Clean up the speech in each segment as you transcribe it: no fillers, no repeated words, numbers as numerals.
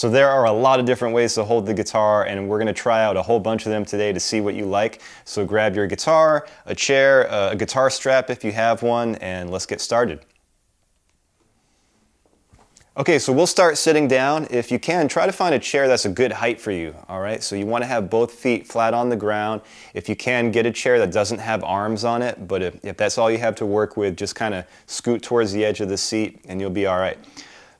So there are a lot of different ways to hold the guitar, and we're going to try out a whole bunch of them today to see what you like. So grab your guitar, a chair, a guitar strap if you have one, and let's get started. Okay, so we'll start sitting down. If you can, try to find a chair that's a good height for you, all right? So you want to have both feet flat on the ground. If you can, get a chair that doesn't have arms on it, but if that's all you have to work with, just kind of scoot towards the edge of the seat and you'll be all right.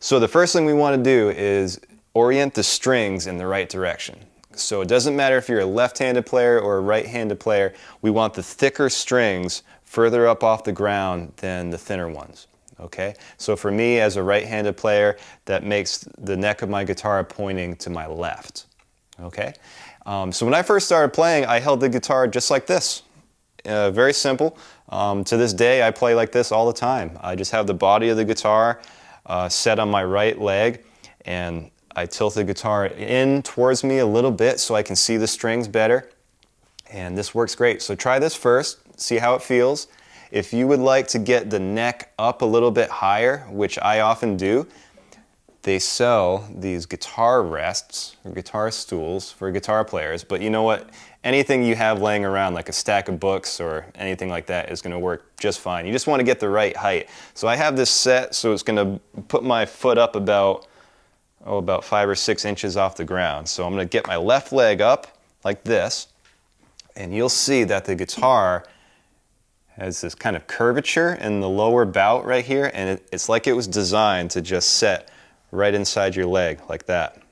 So the first thing we want to do is orient the strings in the right direction. So it doesn't matter if you're a left-handed player or a right-handed player, we want the thicker strings further up off the ground than the thinner ones. Okay, so for me as a right-handed player, that makes the neck of my guitar pointing to my left. Okay, so when I first started playing, I held the guitar just like this. Very simple. To this day, I play like this all the time. I just have the body of the guitar set on my right leg, and I tilt the guitar in towards me a little bit so I can see the strings better. And this works great. So try this first, see how it feels. If you would like to get the neck up a little bit higher, which I often do, they sell these guitar rests or guitar stools for guitar players. But you know what? Anything you have laying around, like a stack of books or anything like that, is going to work just fine. You just want to get the right height. So I have this set, so it's going to put my foot up about 5 or 6 inches off the ground. So I'm going to get my left leg up like this, and you'll see that the guitar has this kind of curvature in the lower bout right here, and it's like it was designed to just set right inside your leg like that.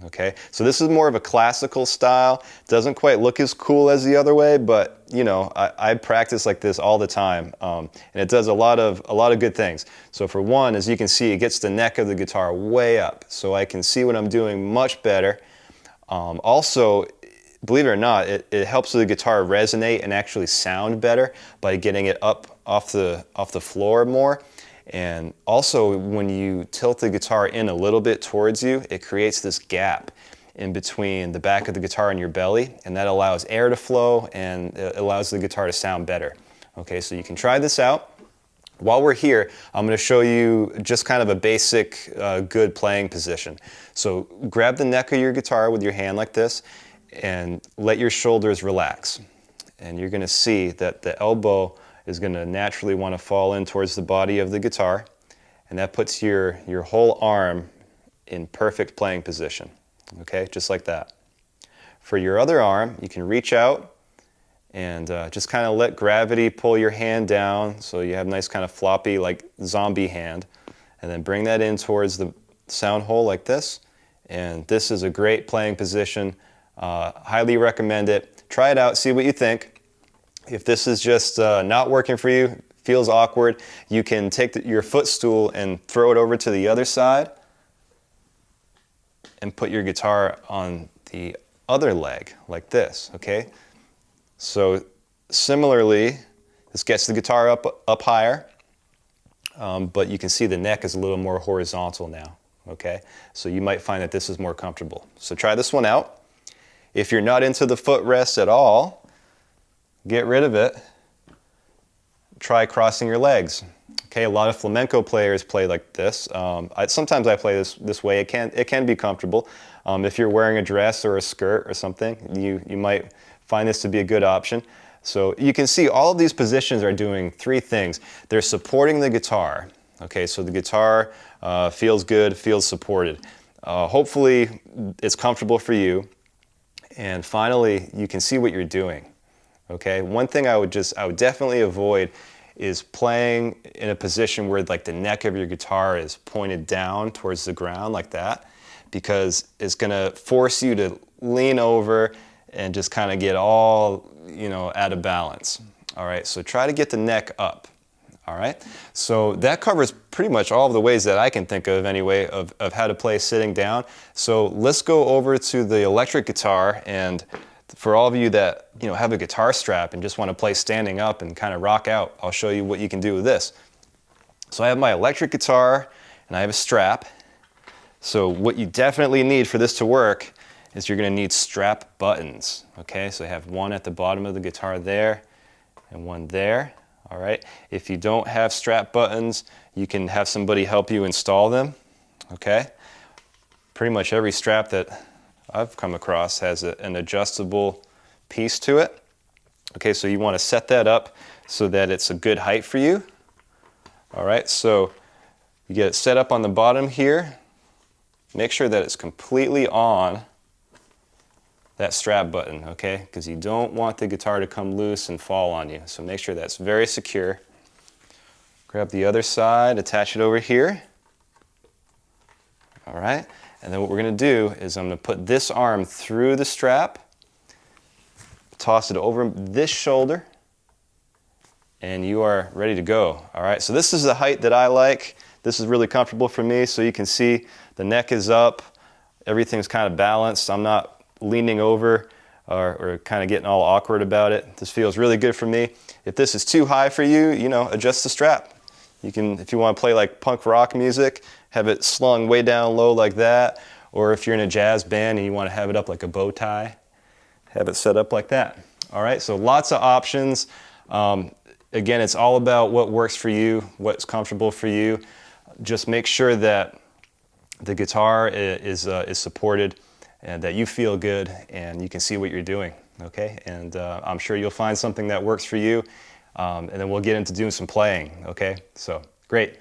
Okay, so this is more of a classical style. Doesn't quite look as cool as the other way, but you know, I practice like this all the time, and it does a lot of good things. So for one, as you can see, it gets the neck of the guitar way up, so I can see what I'm doing much better. Also, believe it or not, it helps the guitar resonate and actually sound better by getting it up off the floor more. And also, when you tilt the guitar in a little bit towards you, it creates this gap in between the back of the guitar and your belly, and that allows air to flow and it allows the guitar to sound better. Okay, so you can try this out. While we're here, I'm going to show you just kind of a basic good playing position. So grab the neck of your guitar with your hand like this and let your shoulders relax. And you're going to see that the elbow is going to naturally want to fall in towards the body of the guitar, and that puts your whole arm in perfect playing position. Okay, just like that. For your other arm, you can reach out and just kind of let gravity pull your hand down so you have a nice kind of floppy, like zombie hand, and then bring that in towards the sound hole like this. And this is a great playing position. Highly recommend it. Try it out, see what you think. If this is just not working for you, feels awkward, you can take your footstool and throw it over to the other side and put your guitar on the other leg like this, okay? So similarly, this gets the guitar up higher, but you can see the neck is a little more horizontal now, okay? So you might find that this is more comfortable. So try this one out. If you're not into the footrest at all, get rid of it. Try crossing your legs. Okay, a lot of flamenco players play like this. Sometimes I play this way. It can be comfortable. If you're wearing a dress or a skirt or something, you might find this to be a good option. So you can see all of these positions are doing three things. They're supporting the guitar. Okay, so the guitar feels good, feels supported. Hopefully it's comfortable for you. And finally, you can see what you're doing. Okay, one thing I would definitely avoid is playing in a position where like the neck of your guitar is pointed down towards the ground like that, because it's going to force you to lean over and just kind of get all, you know, out of balance. All right, so try to get the neck up. All right, so that covers pretty much all of the ways that I can think of anyway of how to play sitting down. So let's go over to the electric guitar, and for all of you that have a guitar strap and just want to play standing up and kind of rock out, I'll show you what you can do with this. So I have my electric guitar and I have a strap. So what you definitely need for this to work is you're going to need strap buttons. Okay, so I have one at the bottom of the guitar there and one there. All right, if you don't have strap buttons, you can have somebody help you install them. Okay, pretty much every strap that I've come across has an adjustable piece to it. Okay, so you want to set that up so that it's a good height for you. All right, so you get it set up on the bottom here. Make sure that it's completely on that strap button, okay? Because you don't want the guitar to come loose and fall on you. So make sure that's very secure. Grab the other side, attach it over here. All right, and then what we're going to do is I'm going to put this arm through the strap, toss it over this shoulder, and you are ready to go. All right, so this is the height that I like. This is really comfortable for me, so you can see the neck is up, everything's kind of balanced. I'm not leaning over or kind of getting all awkward about it. This feels really good for me. If this is too high for you, you know, adjust the strap. You can, if you want to play like punk rock music, have it slung way down low like that, or if you're in a jazz band and you want to have it up like a bow tie, have it set up like that. All right, so lots of options. Again, it's all about what works for you, what's comfortable for you. Just make sure that the guitar is supported and that you feel good and you can see what you're doing, okay? And I'm sure you'll find something that works for you, and then we'll get into doing some playing, okay? So, great.